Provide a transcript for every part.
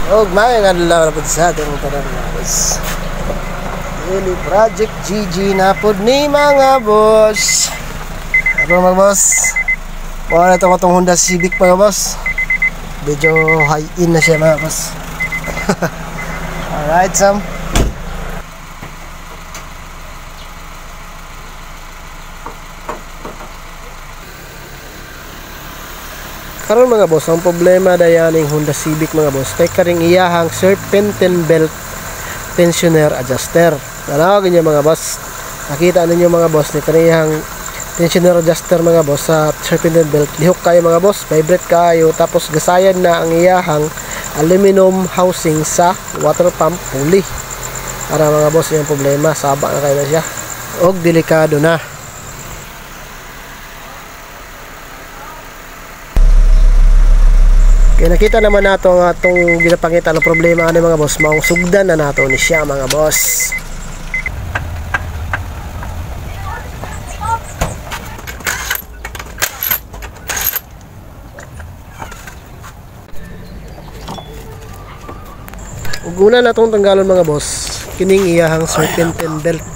Og mga adlaw na sa ating tanang boss. Daily Project GG na po ni mga boss. Ano mga boss? Mga itong Honda Civic mga boss. Medyo high-in na siya mga boss. Alright, Sam. Karon mga boss, ang problema dayaning Honda Civic mga boss kay karing iyahang serpentine belt tensioner adjuster. Ano ganyan mga boss? Nakita ninyo mga boss ni karing iyahang tensioner adjuster mga boss sa serpentine belt. Lihok kayo mga boss, vibrate kayo tapos gasayan na ang iyahang aluminum housing sa water pump pulley. Para mga boss yung problema, saba na kayo na siya. Og delikado na. Kaya nakita naman nato ang atong ginapangita ng problema ani mga boss, maong sugdan na nato ni siya mga boss. Ug una natong tanggalon mga boss, kining iyahang serpentine belt.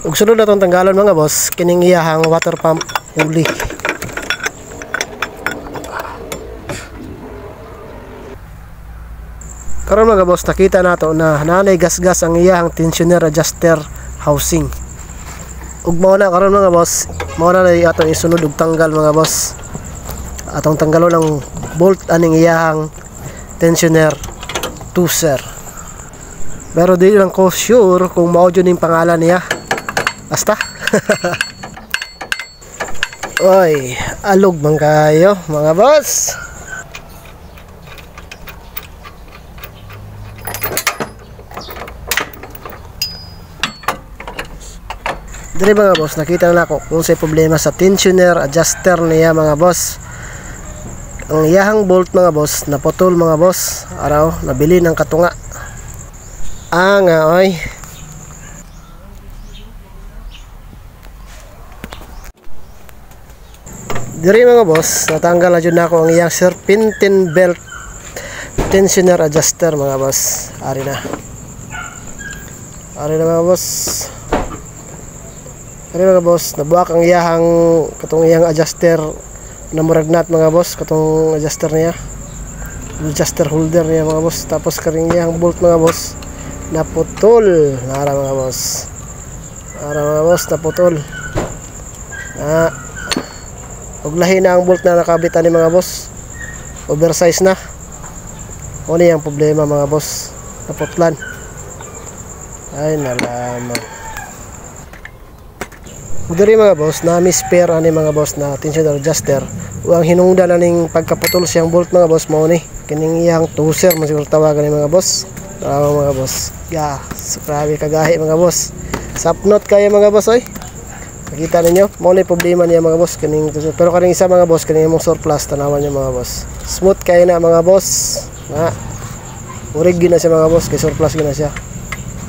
Ug sunod na itong tanggalon mga boss, kining iyahang water pump pulley. Karon mga boss, nakita nato na nanay gasgas ang iyahang tensioner adjuster housing. Ug mao na karon mga boss, mao na atong isunod og tanggal mga boss. Atong tanggalon ang bolt aning iyahang tensioner tooser. Pero di lang ko sure kung mao jud ning pangalan niya. Basta. Oy, alog man kayo mga boss. Dili mga boss, nakita na ako kung say problema sa tensioner adjuster niya mga boss. Ang iyahang bolt mga boss naputol mga boss. Araw, nabili ng katunga. Oy. Diri mga boss, natanggal na dyan ako ang iyang serpentine belt tensioner adjuster mga boss. Ari na mga boss. Ari mga boss, nabuak ang iyahang katong iyang adjuster na murag nut mga boss, katong adjuster niya, adjuster holder niya mga boss. Tapos karing iyang bolt mga boss naputol. Ara mga boss, naputol. Ug lahi na ang bolt na nakabitan ni mga boss. Oversize na. Ano yung problema mga boss? Naputlan. Ay nalaman. Diri mga boss, na spare ani mga boss na tensioner adjuster. Ug ang hinungdan aning pagkaputol siyang bolt mga boss mao ni kining iyang tooser man siguro tawagan ni mga boss. Mga boss. Grabe kagahi mga boss. Sapnot kayo mga boss oy. Nakita ninyo, mao ni problema niya mga boss kining. Pero kaning isa mga boss kining imong surplus tanawan niyo mga boss. Smooth kay na mga boss. Urig gina siya mga boss, kay surplus gina siya.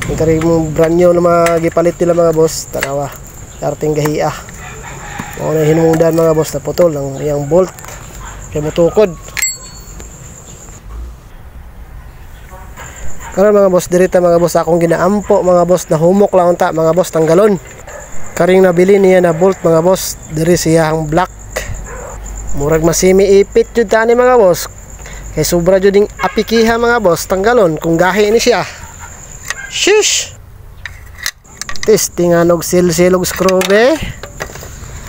Yung karing brand new na magipalit nila mga boss, tanawa. Karting gahiya. Mao na hinungdan mga boss na putol ang iyang bolt kay mutukod. Karon mga boss, dirita mga boss akong ginaampo mga boss na humok lang unta mga boss tanggalon. Karing nabili niya na bolt mga boss, diri siyang black. Murag masimi ipit jud tani mga boss. Kay sobra jud ding apikiha mga boss tanggalon kung gahi ni siya. Shush. Testingan og silsilog screw be.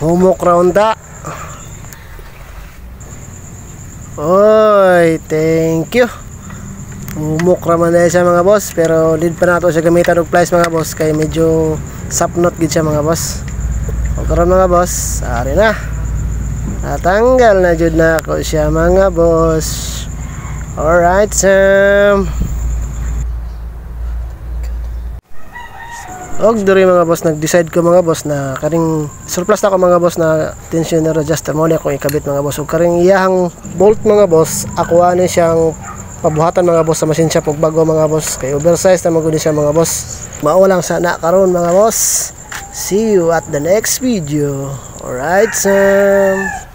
Humok ra unta. Oy, thank you. Humok ra man siya mga boss, pero need pa nato siya gamitan og plies mga boss kay medyo sapnot gid siya mga boss. O karon mga boss, ari na. Natanggal na jud na ako siya mga boss. Alright, Sam. Og diri mga boss, nag-decide ko mga boss na karing surplus na ako mga boss na tensioner adjuster mo ni ako ikabit mga boss. Og karing iyahang bolt mga boss, ako ani siyang pabuhatan mga boss sa machine shop ug bago mga boss, kay oversize na magud siya mga boss. Mao lang sana karon mga boss. See you at the next video. Alright, Sam.